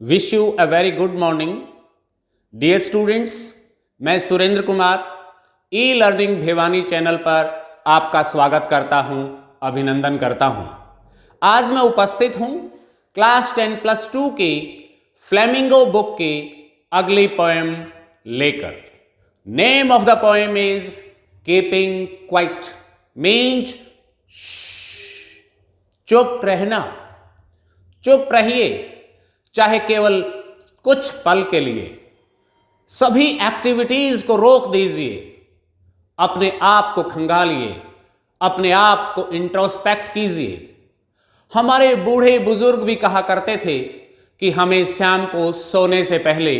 Wish you a very good morning dear students. मैं Surendra Kumar e learning Bhiwani channel पर आपका स्वागत करता हूं, अभिनंदन करता हूं। आज मैं उपस्थित हूं क्लास 10+2 की फ्लेमिंगो बुक की अगली पोएम लेकर। Name of the poem is keeping quiet, means चुप रहना। चुप रहिए, चाहे केवल कुछ पल के लिए। सभी एक्टिविटीज को रोक दीजिए, अपने आप को खंगालिए, अपने आप को इंट्रोस्पेक्ट कीजिए। हमारे बूढ़े बुजुर्ग भी कहा करते थे कि हमें शाम को सोने से पहले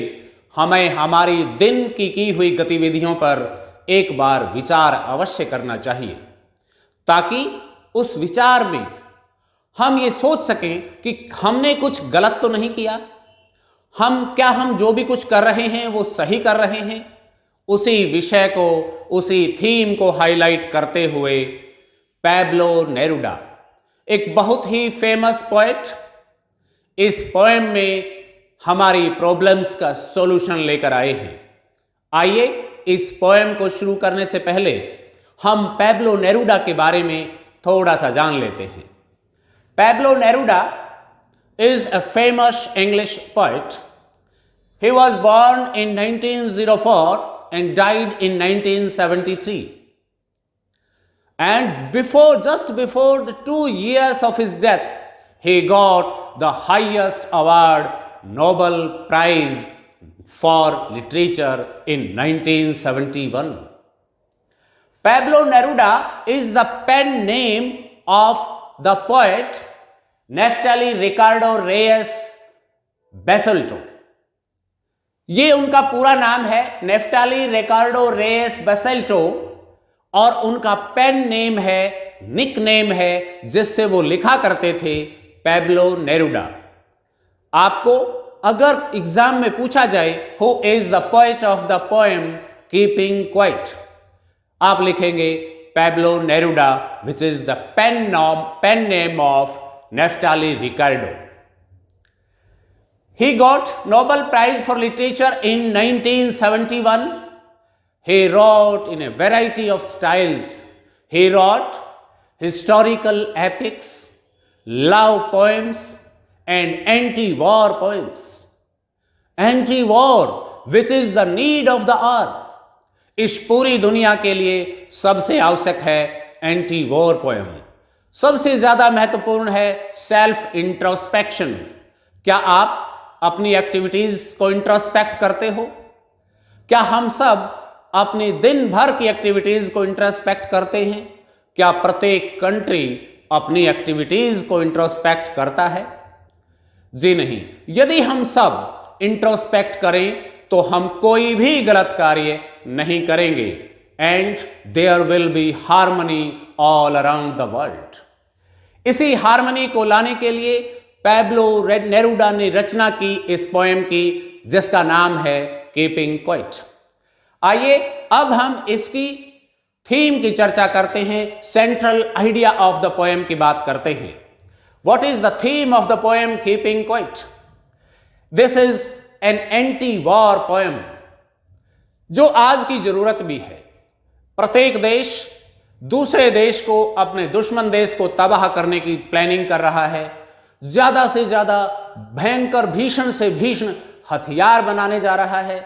हमें हमारी दिन की हुई गतिविधियों पर एक बार विचार अवश्य करना चाहिए, ताकि उस विचार में हम ये सोच सकें कि हमने कुछ गलत तो नहीं किया, हम जो भी कुछ कर रहे हैं वो सही कर रहे हैं। उसी विषय को, उसी थीम को हाईलाइट करते हुए पैब्लो नेरुडा, एक बहुत ही फेमस पोएट, इस पोएम में हमारी प्रॉब्लम्स का सॉल्यूशन लेकर आए हैं। आइए इस पोएम को शुरू करने से पहले हम पैब्लो नेरुडा के बारे में थोड़ा सा जान लेते हैं। Pablo Neruda is a famous English poet. He was born in 1904 and died in 1973. And just before the 2 years of his death, he got the highest award, Nobel Prize for Literature in 1971. Pablo Neruda is the pen name of the poet Neftali Ricardo Reyes Basoalto. ये उनका पूरा नाम है, Naftali Ricardo Reyes बेसल्टो, और उनका pen name है, nick name है, जिससे वो लिखा करते थे पैब्लो नेरुडा। आपको अगर एग्जाम में पूछा जाए who is the poet of the poem keeping quiet, आप लिखेंगे Pablo Neruda, which is the pen name of Neftali Ricardo. He got Nobel Prize for Literature in 1971. He wrote in a variety of styles. He wrote historical epics, love poems, and anti-war poems. Anti-war, which is the need of the hour. इस पूरी दुनिया के लिए सबसे आवश्यक है anti war poem. सबसे ज्यादा महत्वपूर्ण है सेल्फ इंट्रोस्पेक्शन। क्या आप अपनी एक्टिविटीज को इंट्रोस्पेक्ट करते हो? क्या हम सब अपनी दिन भर की एक्टिविटीज को इंट्रोस्पेक्ट करते हैं? क्या प्रत्येक कंट्री अपनी एक्टिविटीज को इंट्रोस्पेक्ट करता है? जी नहीं। यदि हम सब इंट्रोस्पेक्ट करें तो हम कोई भी गलत कार्य नहीं करेंगे, and there will be harmony all around the world. इसी हार्मनी को लाने के लिए पैब्लो नेरुडा ने रचना की इस पोएम की, जिसका नाम है कीपिंग क्वाइट। आइए अब हम इसकी थीम की चर्चा करते हैं, central idea of the poem की बात करते हैं। What is the theme of the poem keeping quiet? This is an anti war poem, जो आज की जरूरत भी है। प्रत्येक देश दूसरे देश को, अपने दुश्मन देश को तबाह करने की प्लानिंग कर रहा है। ज्यादा से ज्यादा भयंकर, भीषण से भीषण हथियार बनाने जा रहा है।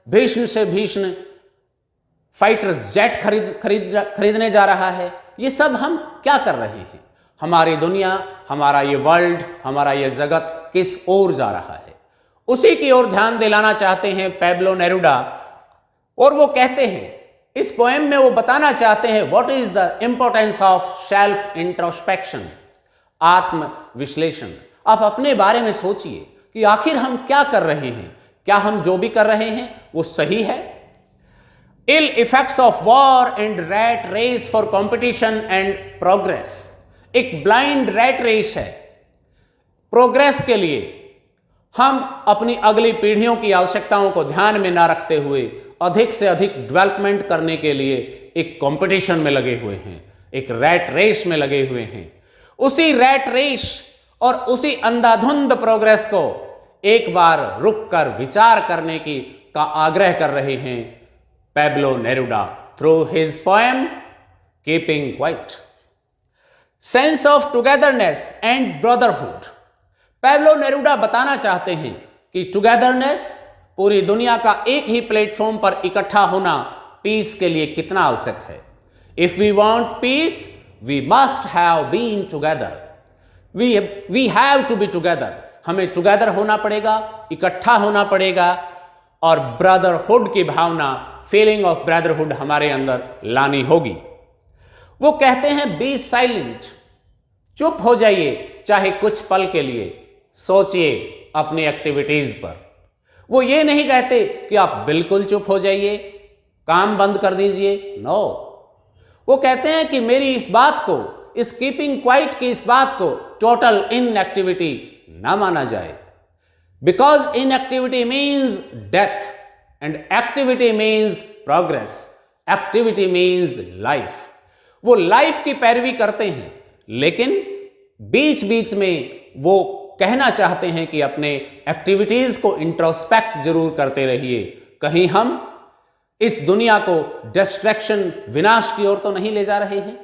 भीषण से भीषण फाइटर जेट खरीदने जा रहा है। ये सब हम क्या कर रहे हैं? हमारी दुनिया, हमारा ये वर्ल्ड, हमारा ये जगत किस ओर जा रहा है, उसी की ओर ध्यान दिलाना चाहते हैं पैब्लो नेरुडा। और वो कहते हैं, इस पोएम में वो बताना चाहते हैं what is the importance of self introspection, आत्म विश्लेषण। आप अपने बारे में सोचिए कि आखिर हम क्या कर रहे हैं, क्या हम जो भी कर रहे हैं वो सही है? Ill effects of war and rat race for competition and progress. एक ब्लाइंड रैट रेस है। प्रोग्रेस के लिए हम अपनी अगली पीढ़ियों की आवश्यकताओं को ध्यान में ना रखते हुए अधिक से अधिक डेवलपमेंट करने के लिए एक कंपटीशन में लगे हुए हैं, एक रैट रेस में लगे हुए हैं। उसी रैट रेस और उसी अंधाधुंध प्रोग्रेस को एक बार रुककर विचार करने का आग्रह कर रहे हैं Pablo Neruda through his poem keeping quiet. Sense of togetherness and brotherhood. Pablo Neruda बताना चाहते हैं कि टुगेदरनेस, पूरी दुनिया का एक ही प्लेटफॉर्म पर इकट्ठा होना, पीस के लिए कितना आवश्यक है। If we want peace we must have been together, we have to be together. हमें टुगेदर होना पड़ेगा, इकट्ठा होना पड़ेगा, और ब्रदरहुड की भावना, फीलिंग ऑफ ब्रदरहुड हमारे अंदर लानी होगी। वो कहते हैं बी साइलेंट, चुप हो जाइए चाहे कुछ पल के लिए, सोचिए अपनी एक्टिविटीज पर। वो ये नहीं कहते कि आप बिल्कुल चुप हो जाइए, काम बंद कर दीजिए, नो। वो कहते हैं कि मेरी इस बात को, इस कीपिंग क्वाइट की इस बात को टोटल इनएक्टिविटी ना माना जाए, because inactivity means death and activity means progress, activity means life. वो लाइफ की पैरवी करते हैं, लेकिन बीच बीच में वो कहना चाहते हैं कि अपने एक्टिविटीज को इंट्रोस्पेक्ट जरूर करते रहिए, कहीं हम इस दुनिया को डिस्ट्रैक्शन, विनाश की ओर तो नहीं ले जा रहे हैं।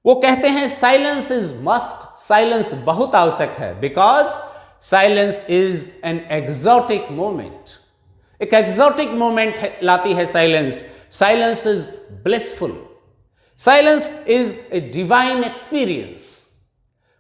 वो कहते हैं साइलेंस इज मस्ट, साइलेंस बहुत आवश्यक है, because silence is an exotic moment. एक एक्सोटिक मोमेंट लाती है silence. Silence is blissful, silence is a divine experience.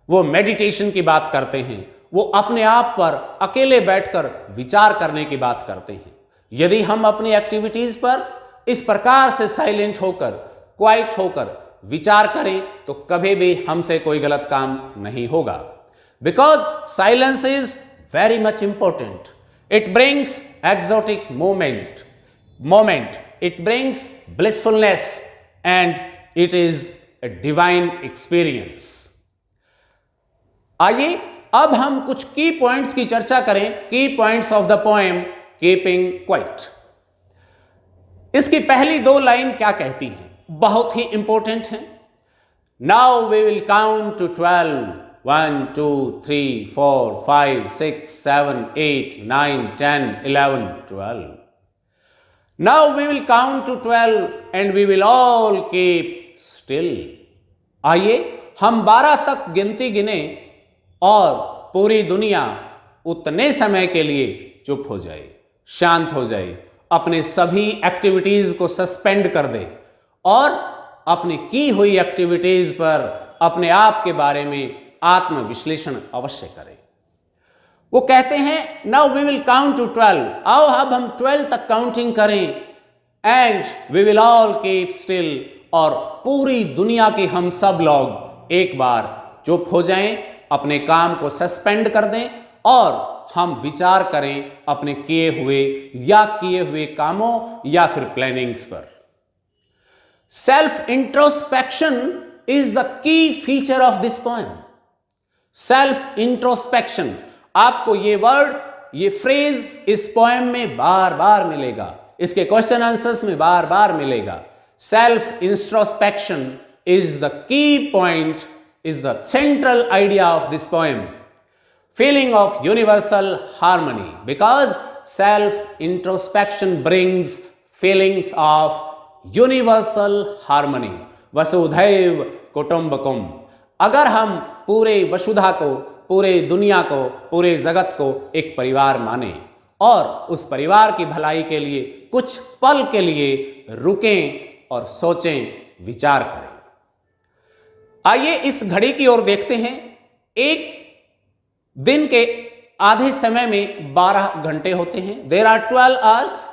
वो मेडिटेशन की बात करते हैं, वो अपने आप पर अकेले बैठकर विचार करने की बात करते हैं। यदि हम अपनी एक्टिविटीज पर इस प्रकार से साइलेंट होकर, क्वाइट होकर विचार करें तो कभी भी हमसे कोई गलत काम नहीं होगा, because silence is very much important. It brings exotic moment, it brings blissfulness and it is a divine experience. आइए अब हम कुछ की पॉइंट्स की चर्चा करें, key points of the poem keeping Quiet. इसकी पहली दो लाइन क्या कहती हैं, बहुत ही इंपॉर्टेंट है। Now we will count to 12, 1 2 3 4 5 6 7 8 9 10 11 12। Now we will count to 12 and we will all keep still. आइए हम 12 तक गिनती गिने और पूरी दुनिया उतने समय के लिए चुप हो जाए, शांत हो जाए, अपने सभी एक्टिविटीज को सस्पेंड कर दे और अपनी की हुई एक्टिविटीज पर अपने आप के बारे में आत्मविश्लेषण अवश्य करें। वो कहते हैं now we will count to 12, आओ अब हम 12 तक काउंटिंग करें, and we will all keep still, और पूरी दुनिया के हम सब लोग एक बार चुप हो जाएं, अपने काम को सस्पेंड कर दें और हम विचार करें अपने किए हुए कामों या फिर प्लानिंग्स पर। Self introspection is the key feature of this poem. Self introspection, आपको ये वर्ड, ये फ्रेज इस पोएम में बार बार मिलेगा, इसके क्वेश्चन आंसर्स में बार बार मिलेगा। Self introspection is the key point, is the central idea of this poem. Feeling of universal harmony, because self introspection brings feelings of universal harmony. वसुधैव कुटुंबकम। अगर हम पूरे वसुधा को, पूरे दुनिया को, पूरे जगत को एक परिवार माने और उस परिवार की भलाई के लिए कुछ पल के लिए रुकें और सोचें, विचार करें। आइए इस घड़ी की ओर देखते हैं। एक दिन के आधे समय में 12 घंटे होते हैं। There are 12 hours.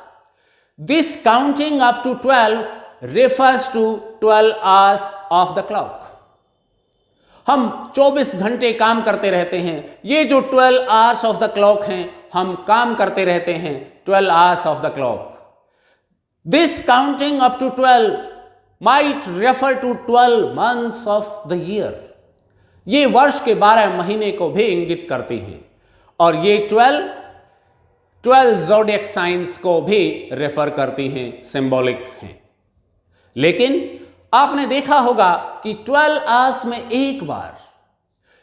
This counting up to 12 refers to 12 hours of the clock. हम 24 घंटे काम करते रहते हैं। ये जो 12 आवर्स ऑफ द क्लॉक हैं, हम काम करते रहते हैं 12 hours of the clock. This counting up to 12 might refer to 12 months of the year. ये वर्ष के 12 महीने को भी इंगित करती हैं और ये 12 ज़ोडिएक साइंस को भी रेफर करती हैं, सिंबॉलिक हैं। लेकिन आपने देखा होगा कि 12 आवर्स में एक बार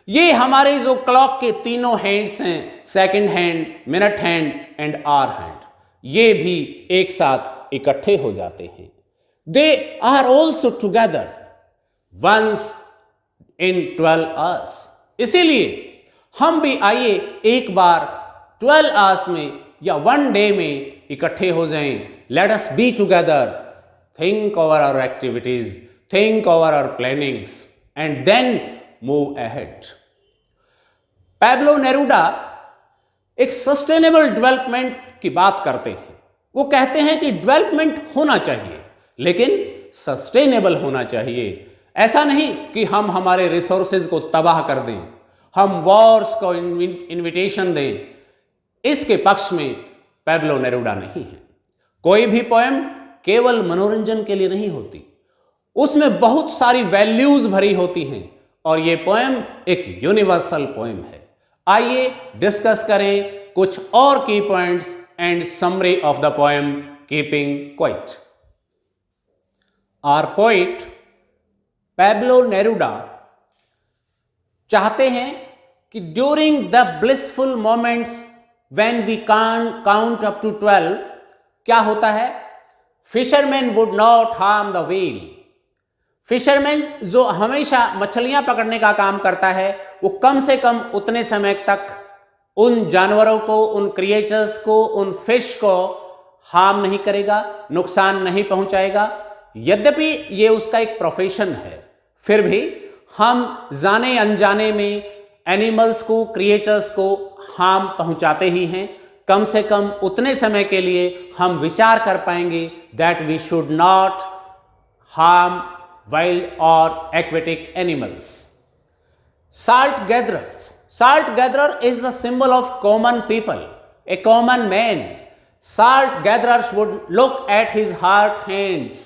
ये हमारे जो क्लॉक के तीनों हैंड्स हैं, second hand, minute hand and hour hand, ये भी एक साथ इकट्ठे हो जाते हैं। They are also together once in 12 hours. इसीलिए हम भी आइए एक बार 12 आवर्स में या 1 डे में इकट्ठे हो जाएं। Let us be together, think over our activities, think over our plannings and then move ahead. Pablo Neruda एक सस्टेनेबल डेवलपमेंट की बात करते हैं। वो कहते हैं कि डेवलपमेंट होना चाहिए लेकिन सस्टेनेबल होना चाहिए। ऐसा नहीं कि हम हमारे रिसोर्सेज को तबाह कर दें, हम वॉर्स को इनविटेशन दें। इसके पक्ष में पैब्लो नेरूडा नहीं है। कोई भी पोएम केवल मनोरंजन के लिए नहीं होती, उसमें बहुत सारी वैल्यूज भरी होती हैं और यह पोएम एक यूनिवर्सल पोएम है। आइए डिस्कस करें कुछ और की points and summary of the poem keeping quiet. Our poet Pablo Neruda चाहते हैं कि during the blissful moments when we can count up to 12, क्या होता है? Fisherman would not harm the whale. Fisherman जो हमेशा मछलियां पकड़ने का काम करता है, वो कम से कम उतने समय तक उन जानवरों को, उन क्रिएचर्स को, उन फिश को हार्म नहीं करेगा, नुकसान नहीं पहुंचाएगा। यद्यपि ये उसका एक प्रोफेशन है, फिर भी हम जाने अनजाने में एनिमल्स को, क्रिएचर्स को हार्म पहुंचाते ही हैं। कम से कम उतने समय के लिए हम विचार कर पाएंगे that we should not harm wild or aquatic animals. Salt gatherers. Salt gatherer is the symbol of common people, a common man. Salt gatherers would look at his hard hands.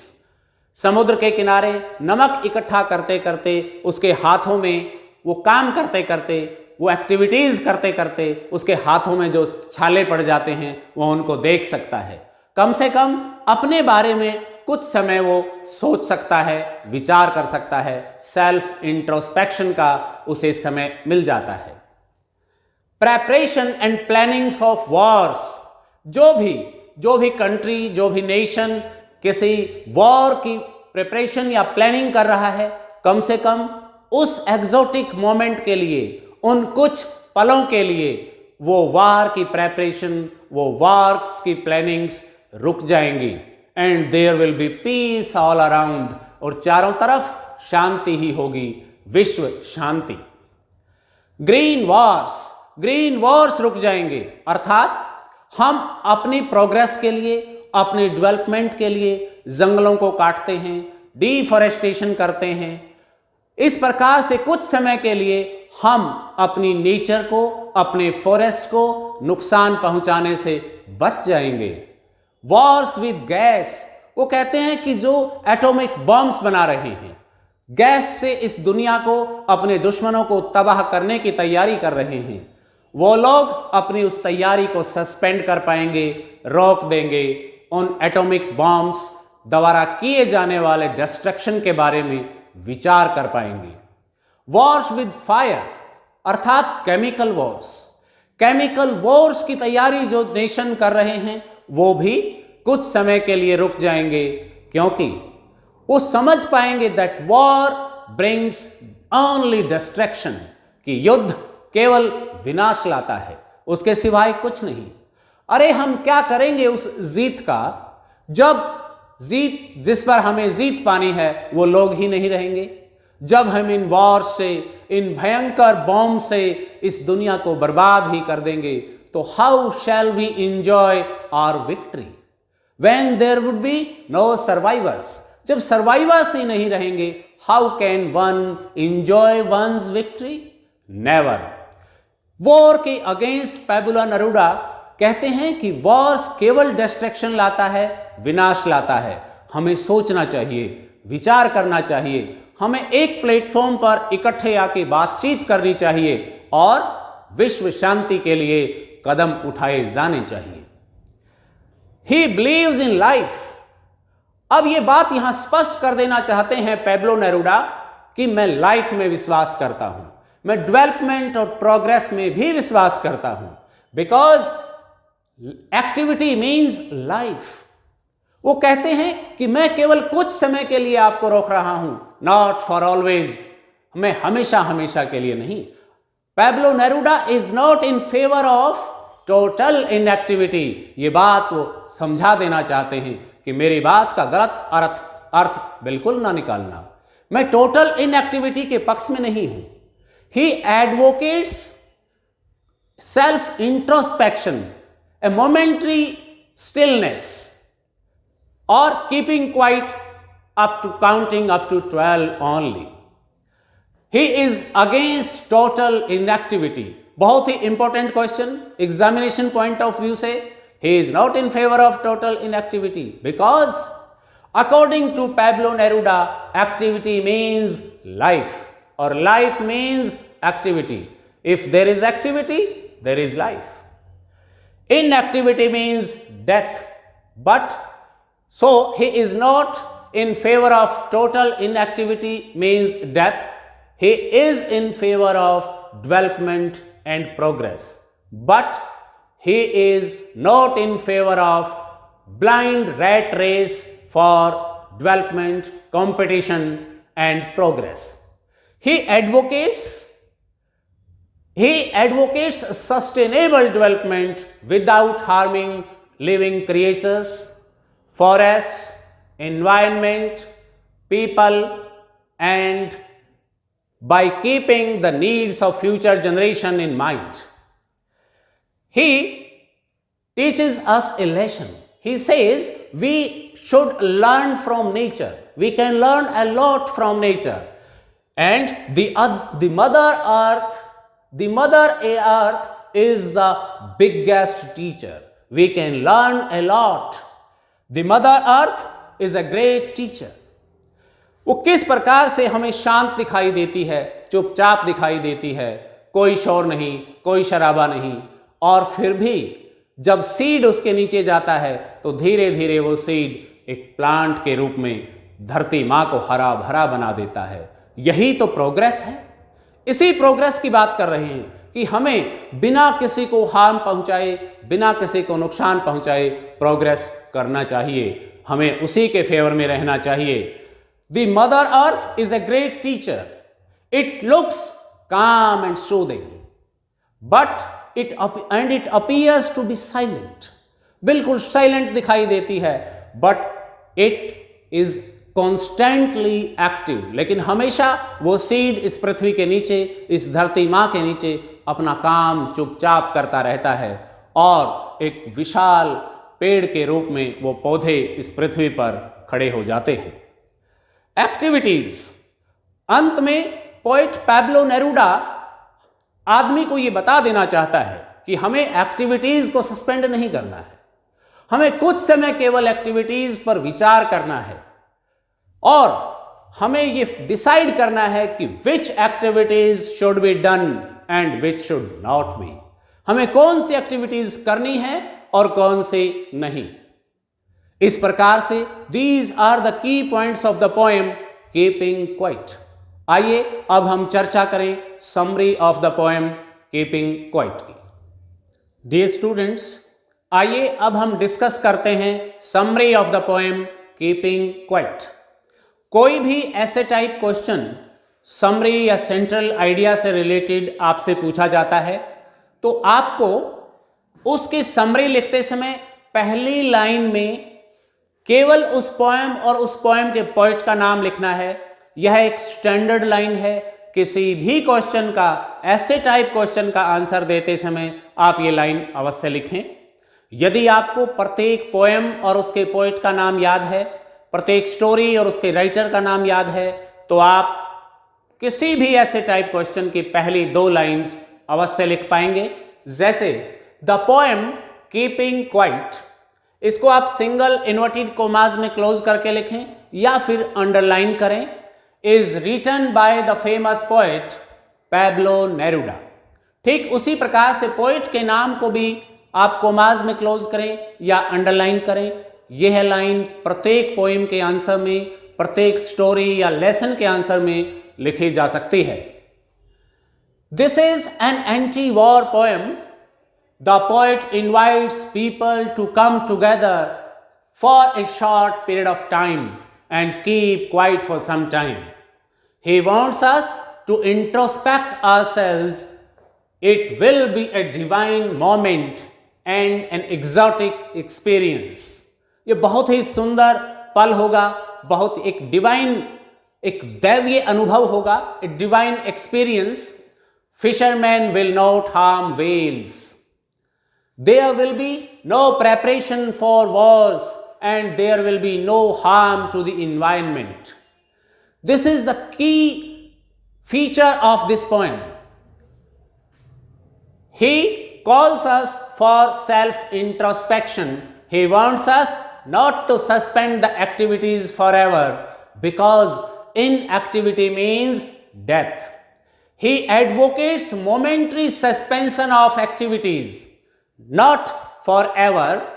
समुद्र के किनारे नमक इकट्ठा करते करते, उसके हाथों में वो काम करते करते, वो एक्टिविटीज करते करते उसके हाथों में जो छाले पड़ जाते हैं वो उनको देख सकता है। कम से कम अपने बारे में कुछ समय वो सोच सकता है, विचार कर सकता है। सेल्फ इंट्रोस्पेक्शन का उसे समय मिल जाता है। Preparation and plannings of Wars. जो भी कंट्री, जो भी नेशन किसी वॉर की प्रिपरेशन या प्लानिंग कर रहा है, कम से कम उस एक्सोटिक मोमेंट के लिए, उन कुछ पलों के लिए वो वार की प्रेपरेशन, वो वॉर्स की प्लानिंग्स रुक जाएंगी। And there will be peace all around, और चारों तरफ शांति ही होगी, विश्व शांति। ग्रीन वॉर्स रुक जाएंगे, अर्थात हम अपनी प्रोग्रेस के लिए, अपनी डेवलपमेंट के लिए जंगलों को काटते हैं, डिफॉरेस्टेशन करते हैं। इस प्रकार से कुछ समय के लिए हम अपनी नेचर को, अपने फॉरेस्ट को नुकसान पहुंचाने से बच जाएंगे। Wars with gas. वो कहते हैं कि जो एटॉमिक बॉम्ब्स बना रहे हैं, गैस से इस दुनिया को, अपने दुश्मनों को तबाह करने की तैयारी कर रहे हैं, वो लोग अपनी उस तैयारी को सस्पेंड कर पाएंगे, रोक देंगे। उन एटॉमिक बॉम्ब्स द्वारा किए जाने वाले डिस्ट्रक्शन के बारे में विचार कर पाएंगे। वॉर्स विद फायर, अर्थात केमिकल वॉर्स की तैयारी जो नेशन कर रहे हैं वो भी कुछ समय के लिए रुक जाएंगे, क्योंकि वो समझ पाएंगे that war brings only distraction, कि युद्ध केवल विनाश लाता है, उसके सिवाय कुछ नहीं। अरे हम क्या करेंगे उस जीत का, जब जीत जिस पर हमें जीत पानी है वो लोग ही नहीं रहेंगे। जब हम इन वॉर से, इन भयंकर बॉम्ब से इस दुनिया को बर्बाद ही कर देंगे, तो how shall we enjoy our victory when there would be no survivors. जब सर्वाइवर्स ही नहीं रहेंगे, how can one enjoy once victory? Never. War के अगेंस्ट पैब्लो नेरूडा कहते हैं कि वॉर्स केवल डिस्ट्रैक्शन लाता है, विनाश लाता है। हमें सोचना चाहिए, विचार करना चाहिए, हमें एक प्लेटफॉर्म पर इकट्ठे आके बातचीत करनी चाहिए और विश्व शांति के लिए कदम उठाए जाने चाहिए। He believes in life. अब यह बात यहां स्पष्ट कर देना चाहते हैं पैब्लो नेरूडा कि मैं लाइफ में विश्वास करता हूं। मैं डेवलपमेंट और प्रोग्रेस में भी विश्वास करता हूं, बिकॉज एक्टिविटी मीन्स लाइफ। वो कहते हैं कि मैं केवल कुछ समय के लिए आपको रोक रहा हूं, नॉट फॉर ऑलवेज, मैं हमेशा हमेशा के लिए नहीं। Pablo Neruda is not in favour of total inactivity. ये बात वो समझा देना चाहते हैं कि मेरी बात का गलत अर्थ बिल्कुल ना निकालना। मैं टोटल इनएक्टिविटी के पक्ष में नहीं हूं। ही एडवोकेट्स सेल्फ इंट्रोस्पेक्शन, ए मोमेंटरी स्टिलनेस और keeping quiet up to counting up to 12 only. He is against total inactivity. बहुत ही important question examination point of view से। he is not in favor of total inactivity because according to Pablo Neruda activity means life or life means activity. If there is activity there is life. Inactivity means death, but so he is not in favor of total inactivity means death. He is in favor of development and progress, but he is not in favor of blind rat race for development, competition and progress. He advocates sustainable development without harming living creatures, forests, environment, people, and by keeping the needs of future generation in mind. He teaches us a lesson. He says we should learn from nature. We can learn a lot from nature. And the mother earth is the biggest teacher. We can learn a lot. The mother earth is a great teacher. वो किस प्रकार से हमें शांत दिखाई देती है, चुपचाप दिखाई देती है, कोई शोर नहीं, कोई शराबा नहीं, और फिर भी जब सीड उसके नीचे जाता है तो धीरे धीरे वो सीड एक प्लांट के रूप में धरती माँ को हरा भरा बना देता है। यही तो प्रोग्रेस है। इसी प्रोग्रेस की बात कर रहे हैं कि हमें बिना किसी को हार्म पहुंचाए, बिना किसी को नुकसान पहुंचाए प्रोग्रेस करना चाहिए। हमें उसी के फेवर में रहना चाहिए। The mother earth is a great teacher. It looks calm and soothing, but it appears to be silent. बिल्कुल साइलेंट दिखाई देती है, but it is constantly active. लेकिन हमेशा वो सीड इस पृथ्वी के नीचे, इस धरती माँ के नीचे अपना काम चुपचाप करता रहता है, और एक विशाल पेड़ के रूप में वो पौधे इस पृथ्वी पर खड़े हो जाते हैं। एक्टिविटीज। अंत में पोएट पैब्लो नेरूडा आदमी को यह बता देना चाहता है कि हमें एक्टिविटीज को सस्पेंड नहीं करना है। हमें कुछ समय केवल एक्टिविटीज पर विचार करना है, और हमें यह डिसाइड करना है कि which activities should be done and which should not be. हमें कौन सी एक्टिविटीज करनी है और कौन सी नहीं। इस प्रकार से these are the key points of the poem keeping Quiet. आइए अब हम चर्चा करें summary of the poem keeping Quiet की। डियर स्टूडेंट्स, आइए अब हम डिस्कस करते हैं summary of the poem keeping Quiet. कोई भी ऐसे टाइप क्वेश्चन समरी या सेंट्रल आइडिया से रिलेटेड आपसे पूछा जाता है, तो आपको उसकी समरी लिखते समय पहली लाइन में केवल उस पोएम और उस पोएम के पोएट का नाम लिखना है। यह एक स्टैंडर्ड लाइन है। किसी भी क्वेश्चन का, ऐसे टाइप क्वेश्चन का आंसर देते समय आप ये लाइन अवश्य लिखें। यदि आपको प्रत्येक पोएम और उसके पोएट का नाम याद है, प्रत्येक स्टोरी और उसके राइटर का नाम याद है, तो आप किसी भी ऐसे टाइप क्वेश्चन की पहली 2 लाइन्स अवश्य लिख पाएंगे। जैसे द पोएम कीपिंग क्वाइट, इसको आप सिंगल इन्वर्टेड कोमास में क्लोज करके लिखें या फिर अंडरलाइन करें। Is written by the famous poet Pablo Neruda. ठीक उसी प्रकार से पोएट के नाम को भी आप कोमास में क्लोज करें या अंडरलाइन करें। यह लाइन प्रत्येक पोएम के आंसर में, प्रत्येक स्टोरी या लेसन के आंसर में लिखी जा सकती है। This is an anti-war poem. The poet invites people to come together for a short period of time and keep quiet for some time. He wants us to introspect ourselves. It will be a divine moment and an exotic experience. ये बहुत ही सुंदर पल होगा, बहुत एक दैवीय अनुभव होगा, a divine experience. Fishermen will not harm whales. There will be no preparation for wars and there will be no harm to the environment. This is the key feature of this poem. He calls us for self-introspection. He wants us not to suspend the activities forever because inactivity means death. He advocates momentary suspension of activities, not forever.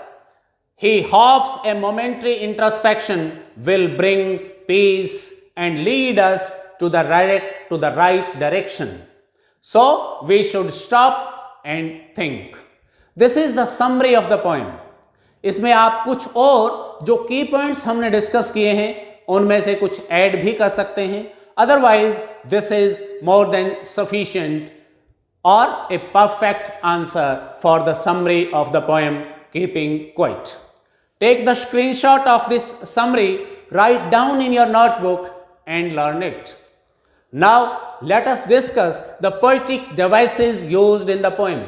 He hopes a momentary introspection will bring peace and lead us to the right direction. So we should stop and think. This is the summary of the poem. इसमें आप कुछ और जो की points हमने discuss किए हैं उनमें से कुछ ऐड भी कर सकते हैं. Otherwise, this is more than sufficient or a perfect answer for the summary of the poem Keeping Quiet. Take the screenshot of this summary, write down in your notebook and learn it. Now, let us discuss the poetic devices used in the poem.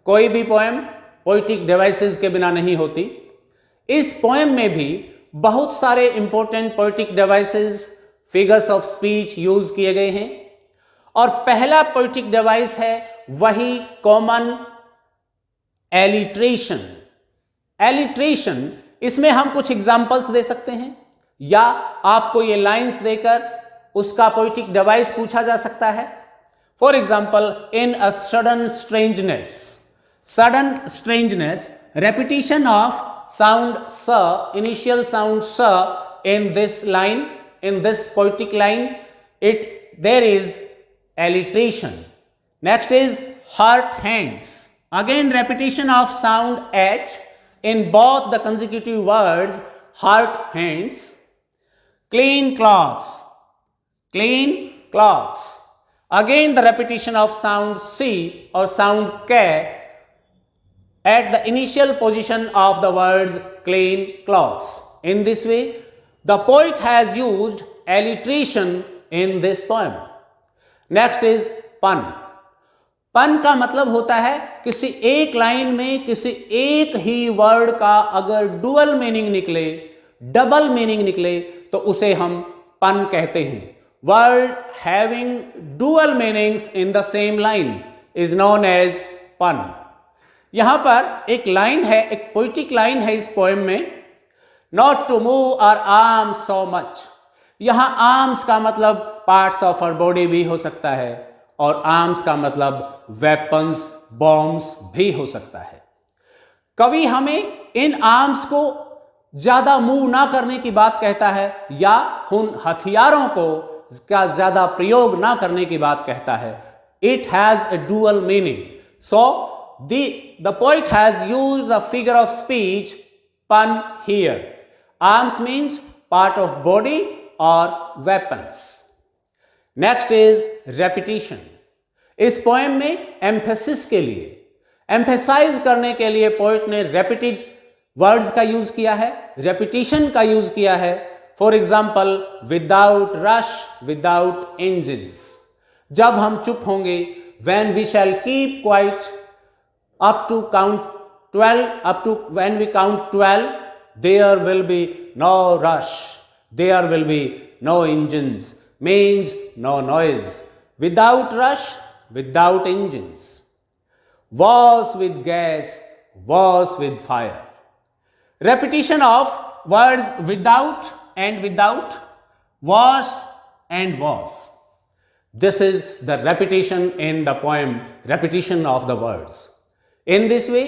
कोई भी poem poetic devices के बिना नहीं होती. इस poem में भी बहुत सारे important poetic devices, figures of speech use किए गए हैं और पहला poetic device है वही common alliteration. Alliteration, इसमें हम कुछ एग्जाम्पल्स दे सकते हैं या आपको ये लाइंस देकर उसका पोइटिक डिवाइस पूछा जा सकता है. For example, in a sudden strangeness, repetition of sound sa, initial sound sa in this line, in this poetic line, there is alliteration. Next is hurt hands. Again, repetition of sound h in both the consecutive words, hurt hands. Clean clothes. Again, the repetition of sound c or sound k at the initial position of the words clean clothes. In this way, the poet has used alliteration in this poem. Next is pun. पन का मतलब होता है किसी एक line में किसी एक ही वर्ड का अगर डुअल मीनिंग निकले, डबल मीनिंग निकले तो उसे हम पन कहते हैं. Word having dual meanings in the same line is known as pun. यहां पर एक लाइन है, एक पोइटिक लाइन है इस पोएम में, not to move our arms so much. यहां आर्म्स का मतलब पार्ट्स ऑफ आवर बॉडी भी हो सकता है और आर्म्स का मतलब वेपन्स, बॉम्ब्स भी हो सकता है. कवि हमें इन आर्म्स को ज्यादा मूव ना करने की बात कहता है या उन हथियारों को का ज्यादा प्रयोग ना करने की बात कहता है. It has a dual meaning. So the poet has used the figure of speech pun here. Arms means part of body or weapons. Next is repetition. इस पोएम में एम्फेसिस के लिए, एम्फेसाइज करने के लिए पोएट ने रेपिटेड वर्ड्स का use किया है, रेपिटेशन का यूज किया है. For example, without rush, without engines. जब हम चुप होंगे, when we shall keep quiet up to count 12, up to when we count 12, there will be no rush, there will be no engines, means no noise. Without rush, without engines. Was with gas, was with fire. Repetition of words without and without, was and was. This is the repetition in the poem, repetition of the words. In this way,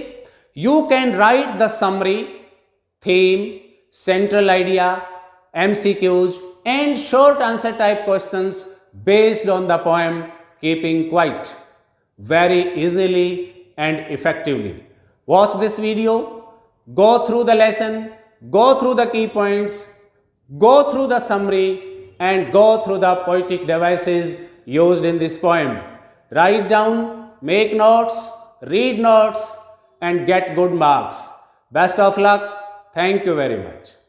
you can write the summary, theme, central idea, MCQs and short answer type questions based on the poem Keeping Quiet. very easily and effectively. Watch this video, go through the lesson, go through the key points, go through the summary, and go through the poetic devices used in this poem. Write down, make notes, read notes, and get good marks. Best of luck. Thank you very much.